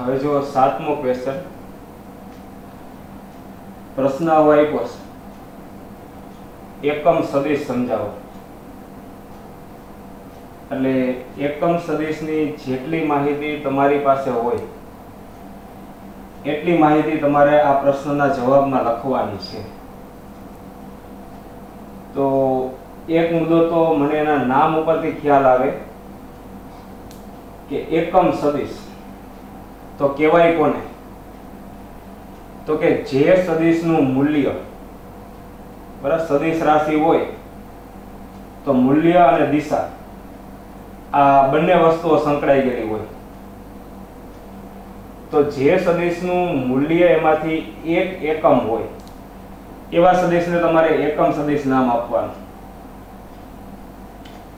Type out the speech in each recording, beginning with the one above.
હવે જો 7મો ક્વેશ્ચન પ્રશ્ન આવો આપ્યો છે એકમ સદિશ સમજાવો। એટલે એકમ સદિશની જેટલી માહિતી તમારી પાસે હોય એટલી માહિતી તમારે આ પ્રશ્નના જવાબમાં લખવાની છે। તો એક મુદ્દો તો મને એના નામ ઉપરથી ખ્યાલ આવે કે એકમ સદિશ તો કહેવાય કોને? તો કે જે સદિશનું મૂલ્ય બરાબર સદિશ રાશિ હોય તો મૂલ્ય અને દિશા આ બંને વસ્તુઓ સંકળાઈ ગયેલી હોય તો જે સદિશનું મૂલ્ય એમાંથી એક એકમ હોય એવા સદિશને તમારે એકમ સદિશ નામ આપવાનું।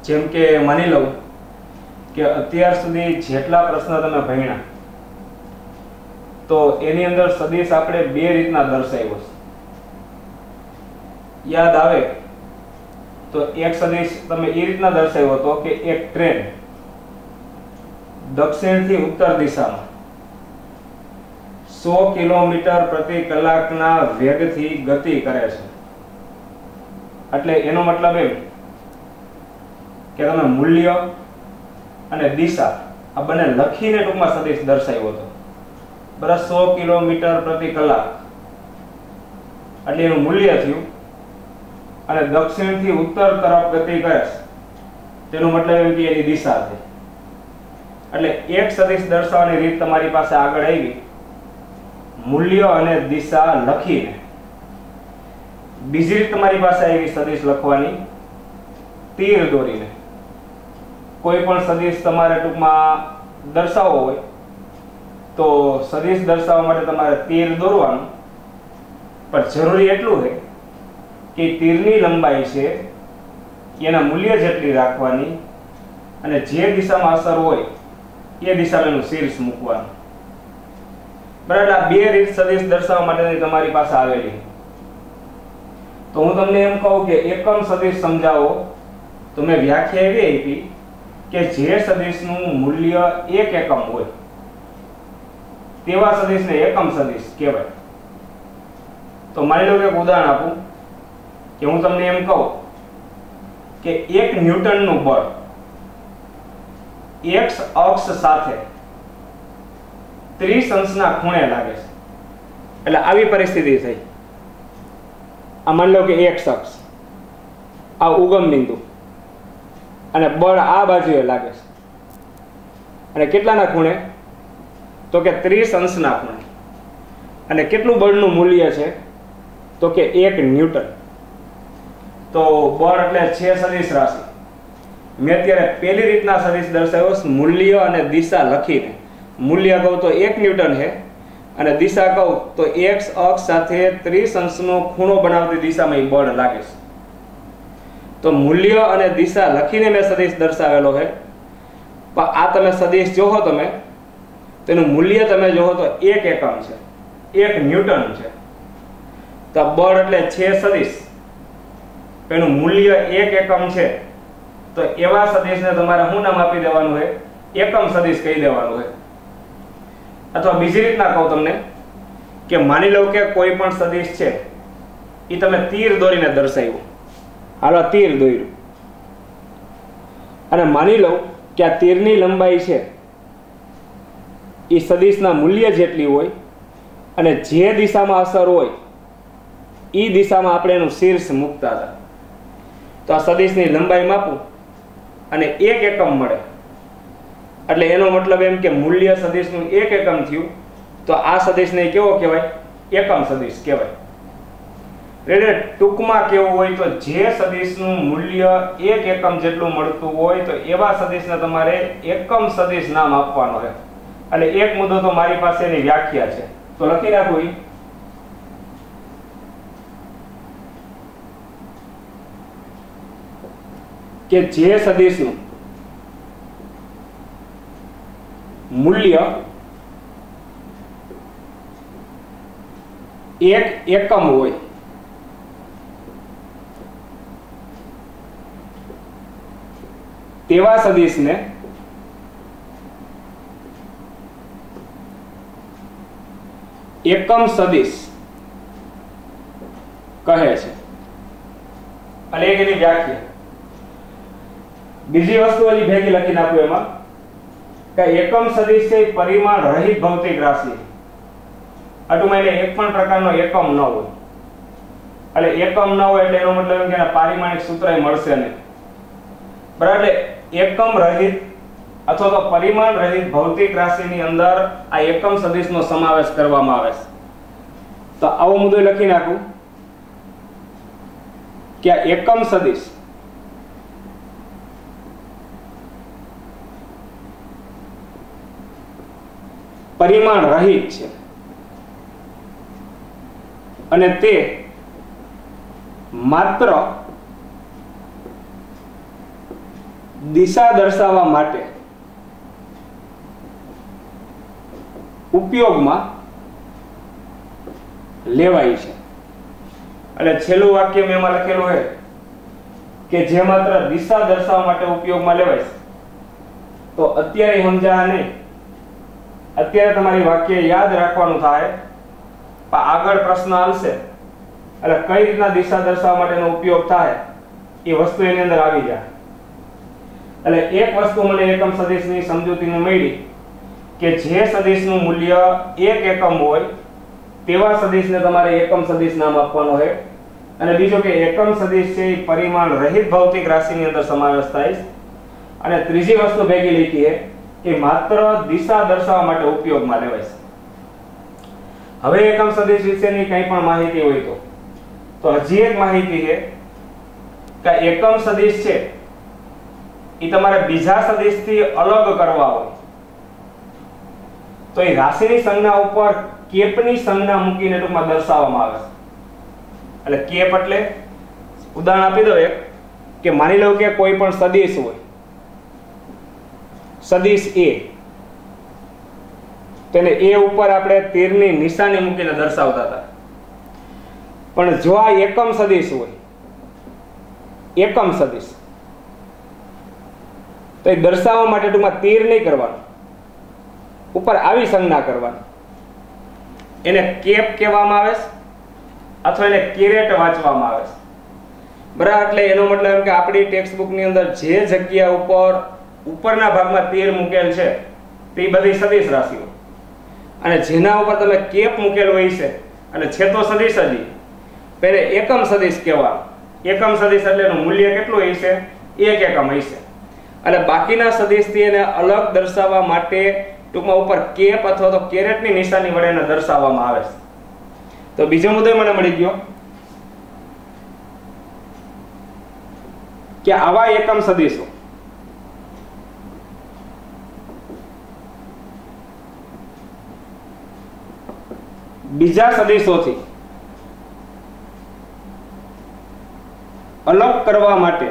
જેમ કે માની લો કે અત્યાર સુધી જેટલા પ્રશ્ન તમે ભણ્યા તો એની અંદર સદિશ આપણે બે રીતના દર્શાવ્યો છે। યાદ આવે તો એક સદિશ તમે એ રીતના દર્શાવ્યો હતો કે એક ટ્રેન દક્ષિણથી ઉત્તર દિશામાં 100 કિલોમીટર પ્રતિ કલાકના વેગથી ગતિ કરે છે। એટલે એનો મતલબ એમ કે તમે મૂલ્ય અને દિશા આ બંને લખીને ટૂંકમાં સદિશ દર્શાવ્યો હતો બરાબર। 100 કિલોમીટર પ્રતિ કલાક એટલે એનું મૂલ્ય થયું અને દક્ષિણથી ઉત્તર તરફ ગતિ કરે છે તેનો મતલબ એમ કે એની દિશા છે। એટલે એક સદિશ દર્શાવવાની રીત તમારી પાસે આગળ આવી મૂલ્ય અને દિશા લખીને। બીજી રીત તમારી પાસે આવી સદિશ લખવાની તીર દોરીને। કોઈ પણ સદિશ તમારે ટૂંકમાં દર્શાવવો હોય તો સદિશ દર્શાવવા માટે તમારે તીર દોરવાનું, પણ જરૂરી એટલું છે કે તીરની લંબાઈ છે એના મૂલ્ય જેટલી રાખવાની અને જે દિશામાં અસર હોય એ દિશામાં એનું શીર્ષ મૂકવાનું બરાબર। આ બે રીત સદિશ દર્શાવવા માટેની તમારી પાસે આવેલી। તો હું તમને એમ કહું કે એકમ સદિશ સમજાવો તો મેં વ્યાખ્યા એવી આપી કે જે સદિશનું મૂલ્ય એક એકમ હોય તેવા સદિશને એકમ સદિશ કહેવાય। તો માની લો કે એક ઉદાહરણ આપું કે હું તમને એમ કહું કે 1 ન્યૂટનનું બળ x અક્ષ સાથે 30 અંશના ખૂણે લાગે છે। એટલે આવી પરિસ્થિતિ થઈ। આ માની લો કે x અક્ષ આ ઉગમ બિંદુ અને બળ આ બાજુએ લાગે છે અને કેટલાના ખૂણે? તો કે 30 અંશના ખૂણે। અને કેટલું બળનું મૂલ્ય છે? તો કે 1 ન્યૂટન। તો બળ એટલે છે સદિશ રાશિ। મેં અત્યારે પહેલી રીતના સદિશ દર્શાવ્યો મૂલ્ય અને દિશા લખીને। મૂલ્ય કહું તો 1 ન્યૂટન છે અને દિશા કહું તો x અક્ષ સાથે 30 અંશનો ખૂણો બનાવતી દિશામાં એ બળ લાગે છે। તો મૂલ્ય અને દિશા લખીને મેં સદિશ દર્શાવેલો છે। પણ આ તમે સદિશ જોવો તમે તેનું મૂલ્ય તમે જોવો તો 1 એકમ છે, 1 ન્યૂટન છે। તો બળ એટલે છે સદિશ એનું મૂલ્ય 1 એકમ છે। તો એવા સદિશને તમારે શું નામ આપી દેવાનું છે? એકમ સદિશ કહી દેવાનું છે। અથવા બીજી રીતના કહું તમને કે માની લો કે કોઈ પણ સદિશ છે એ તમે તીર દોરીને દર્શાવ્યું। હાલો તીર દોર્યું અને માની લો કે આ તીરની લંબાઈ છે એ સદિશના મૂલ્ય જેટલી હોય અને જે દિશામાં અસર હોય એ દિશામાં આપણે એનું શીર્ષ મૂકતા હતા। તો આ સદિશની લંબાઈ માપું અને 1 એકમ મળે એટલે એનો મતલબ એમ કે મૂલ્ય સદિશનું 1 એકમ થયું। તો આ સદિશને કેવો કહેવાય? એકમ સદિશ કહેવાય। એટલે ટૂંકમાં કેવું હોય તો જે સદિશનું મૂલ્ય 1 એકમ જેટલું મળતું હોય તો એવા સદિશને તમારે એકમ સદિશ નામ આપવાનું છે। એટલે એક મુદ્દો તો મારી પાસે એની વ્યાખ્યા છે તો લખી રાખું કે જે સદિશનું મૂલ્ય 1 એકમ હોય તેવા સદિશને એકમ સદિશ કહે છે અને એક એની વ્યાખ્યા. બીજી વસ્તુ હજી ભેગી લખી નાખું એમાં કે એકમ સદિશ છે પરિમાણ રહિત ભૌતિક રાશિ. આટલું એને એક પણ પ્રકારનો એકમ ન હોય. એટલે એકમ ન હોય એટલે એનો મતલબ એમ કે પારિમાણિક સૂત્ર મળશે નહીં. બરાબર. એકમ રહિત અથવા તો પરિમાણ રહિત ભૌતિક રાશિની અંદર આ એકમ સદિશનો સમાવેશ કરવામાં આવે છે. તો આવો મુદ્દો લખી નાખું કે આ એકમ સદિશ પરિમાણ રહિત છે અને તે માત્ર દિશા દર્શાવવા માટે ઉપયોગમાં લેવાય છે. એટલે છેલ્લું વાક્ય મેં એમાં લખેલું છે કે જે માત્ર દિશા દર્શાવવા માટે ઉપયોગમાં લેવાય છે. તો અત્યારે સમજાયા નહીં, અત્યારે તમારી વાક્ય યાદ રાખવાનું થાય, પણ આગળ પ્રશ્ન આવશે એટલે કઈ રીતના દિશા દર્શાવવા માટેનો ઉપયોગ થાય એ વસ્તુ એની અંદર આવી જાય. એટલે એક વસ્તુ મને એકમ સદિશની સમજૂતીને મળી કે જે સદિશનું મૂલ્ય 1 એકમ હોય તેવા સદિશને તમારે એકમ સદિશ નામ આપવાનો છે. અને બીજો કે એકમ સદિશ છે એ પરિમાણ રહિત ભૌતિક રાશિની અંદર સમાવેશ થાય. અને ત્રીજી વસ્તુ ભેગી લીધી છે કે માત્ર દિશા દર્શાવવા માટે ઉપયોગમાં લેવાય છે. હવે એકમ સદિશ વિશેની કંઈ પણ માહિતી હોય તો હજી એક માહિતી છે કે એકમ સદિશ છે એ તમારે બીજા સદિશથી અલગ કરવા હોય તો એ રાશિની સંજ્ઞા ઉપર કેપની સંજ્ઞા મૂકીને ટૂંકમાં દર્શાવવામાં આવે છે. એટલે કેપ એટલે ઉદાહરણ આપી દો એક કે માની લો કે કોઈ પણ સદિશ હોય, સદિશ A, તેને A ઉપર આપણે તીરની નિશાની મૂકીને દર્શાવતા હતા. પણ જો આ એકમ સદિશ હોય, એકમ સદિશ, તો એ દર્શાવવા માટે ટૂંકમાં તીર નહીં કરવાનું, ઉપર આવી સંજ્ઞા કરવાની. એને કેપ કહેવામાં આવે છે અથવા એને કેરેટ વાંચવામાં આવે છે. બરાબર. એટલે એનો મતલબ એમ કે આપણી ટેક્સ્ટ બુકની અંદર જે જગ્યા ઉપર ઉપરના ભાગમાં તીર મૂકેલ છે તે બધી સદિશ રાશિઓ, અને જેના ઉપર તમે કેપ મૂકેલ હોય છે અને છે તો સદિશ જ, પહેલે એકમ સદિશ કહેવાનું. એકમ સદિશ એટલે એનું મૂલ્ય કેટલું હોય છે? 1 એકમ હોય છે. એટલે બાકીના સદિશથી એને અલગ દર્શાવવા માટે ટૂંકમાં ઉપર કેપ અથવા તો કેરેટની નિશાની વડે એને દર્શાવવામાં આવે છે. તો બીજો મુદ્દો મને મળી ગયો કે આવા એકમ સદિશો બીજા સદિશોથી અલગ કરવા માટે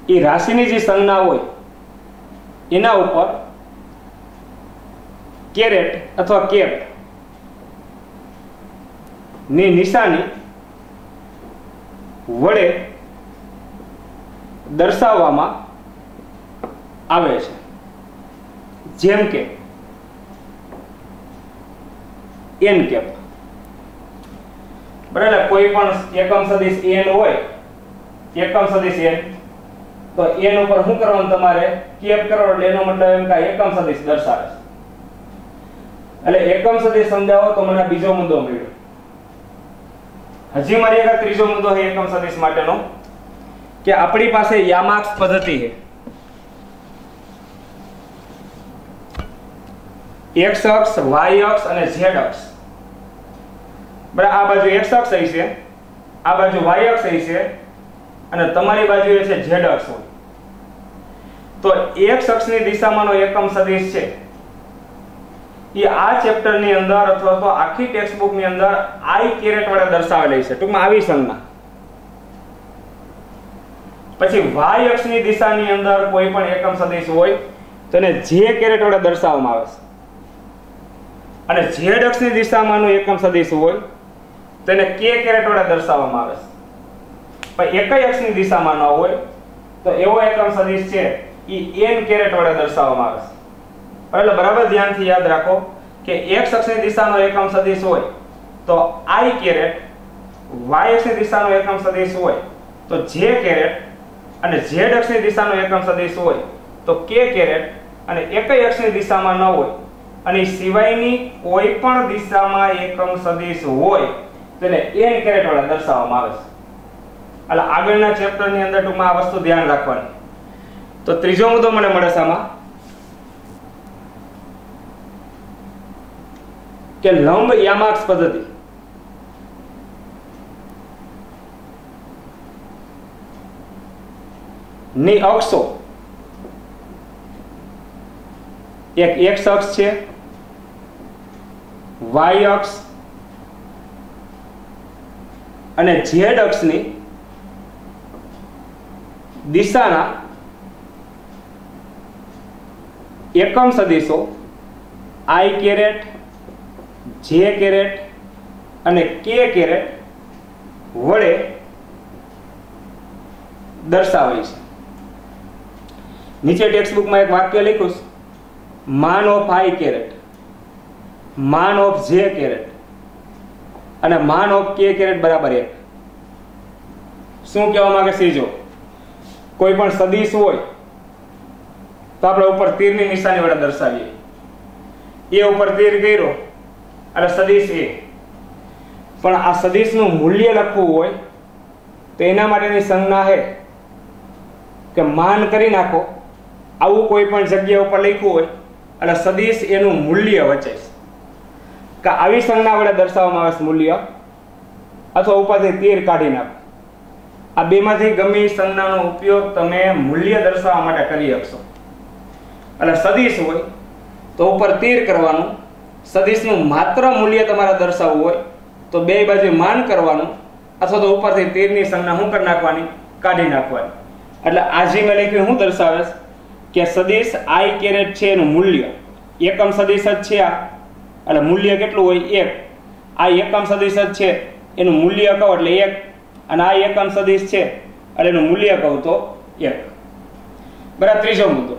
એ રાશિની જે સંજ્ઞા હોય એના ઉપર કેરેટ અથવા કેપ ની નિશાની વડે દર્શાવવામાં આવે છે. જેમ કે n કેપ. બરાબર. કોઈ પણ એકમ સદિશ n હોય, એકમ સદિશ n, તો n ઉપર શું કરવાનું તમારે? કેપ કરો. એટલે એનો મતલબ એમ કે એકમ સદિશ દર્શાવે છે. એટલે એકમ સદિશ સમજાવો તો મને બીજો મુદ્દો મળ્યો. હજી મારી આગળ ત્રીજો મુદ્દો છે એકમ સદિશ માટેનો કે આપણી પાસે યામાક્ષ પદ્ધતિ છે. x અક્ષ, y અક્ષ અને z અક્ષ. બરાબર. આ બાજુ x અક્ષ છે, આ બાજુ y અક્ષ છે અને તમારી બાજુ એ છે z અક્ષ હોય. તો x અક્ષની દિશામાંનો એકમ સદિશ છે એ આ ચેપ્ટરની અંદર અથવા તો આખી ટેક્સ્ટ બુકની અંદર I કેરેટ વડે દર્શાવેલી છે, ટૂંકમાં આવી સંજ્ઞા. પછી y અક્ષની દિશાની અંદર કોઈ પણ એકમ સદિશ હોય તો એને j કેરેટ વડે દર્શાવવામાં આવે છે, અને z અક્ષની દિશામાંનો એકમ સદિશ હોય તો એને k કેરેટ વડે દર્શાવવામાં આવે છે. પણ એકય અક્ષની દિશામાં ન હોય તો એવો એકમ સદિશ છે એ n કેરેટ વડે દર્શાવવામાં આવે છે. એટલે બરાબર ધ્યાનથી યાદ રાખો કે x અક્ષની દિશાનો એકમ સદિશ હોય તો i કેરેટ, y અક્ષની દિશાનો એકમ સદિશ હોય તો j કેરેટ અને z અક્ષની દિશાનો એકમ સદિશ હોય તો k કેરેટ અને એકય અક્ષની દિશામાં ન હોય અને સિવાયની કોઈ પણ દિશામાં એકમ સદિશ હોય તેને n કેરેટ વડે દર્શાવવામાં આવે છે. એટલે આગળના ચેપ્ટરની અંદર ટૂંકમાં આ વસ્તુ ધ્યાન રાખવાની. તો ત્રીજો મુદ્દો મને મળે છે આમાં કે લંબ યામાક્ષ પદ્ધતિ. ની અક્ષો એક x અક્ષ છે, y અક્ષ અને z અક્ષની દિશાના એકમ સદિશો i કેરેટ, j કેરેટ અને k કેરેટ વડે દર્શાવાય છે. નીચે ટેક્સ્ટબુકમાં એક વાક્ય લખ્યું છે, માન ઓફ i કેરેટ, માન ઓફ j કેરેટ અને માન ઓફ k કેરેટ બરાબર 1. શું કહેવા માંગે છે? જો કોઈ પણ સદિશ હોય તો આપણે ઉપર તીરની નિશાની વડે દર્શાવીએ. એ ઉપર તીર કર્યો એટલે સદિશ એ. પણ આ સદિશનું મૂલ્ય લખવું હોય તો એના માટેની સંજ્ઞા છે કે માન કરી નાખો. આવું કોઈ પણ જગ્યા ઉપર લખ્યું હોય એટલે સદિશ એનું મૂલ્ય વચ્ચે કે આવી સંજ્ઞા વડે દર્શાવવામાં આવે છે મૂલ્ય, અથવા ઉપરથી તીર કાઢી નાખો. આ બેમાંથી ગમે સંજ્ઞાનો ઉપયોગ તમે મૂલ્ય દર્શાવવા માટે કરી શકશો. એટલે સદિશ હોય તો ઉપર તીર કરવાનું, સદિશનું માત્ર મૂલ્ય તમારે દર્શાવવું હોય તો બે બાજુ માન કરવાનું, અથવા તો ઉપરથી તીરની સંજ્ઞા શું કરી નાખવાની? કાઢી નાખવાની. એટલે આજે મેં લખ્યું શું દર્શાવે કે સદિશ i કેરેટ છે એનું મૂલ્ય એકમ સદિશ જ છે આ, એટલે મૂલ્ય કેટલું હોય? 1. આ એકમ સદિશ જ છે એનું મૂલ્ય કહો એટલે 1, અને આ એકમ સદિશ છે એટલે એનું મૂલ્ય કહું તો 1. બરાબર. ત્રીજો મુદ્દો,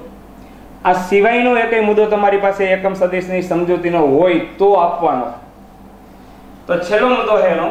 આ સિવાયનો એકય મુદ્દો તમારી પાસે એકમ સદિશની સમજૂતીનો હોય તો આપવાનો. તો છેલ્લો મુદ્દો છે એનો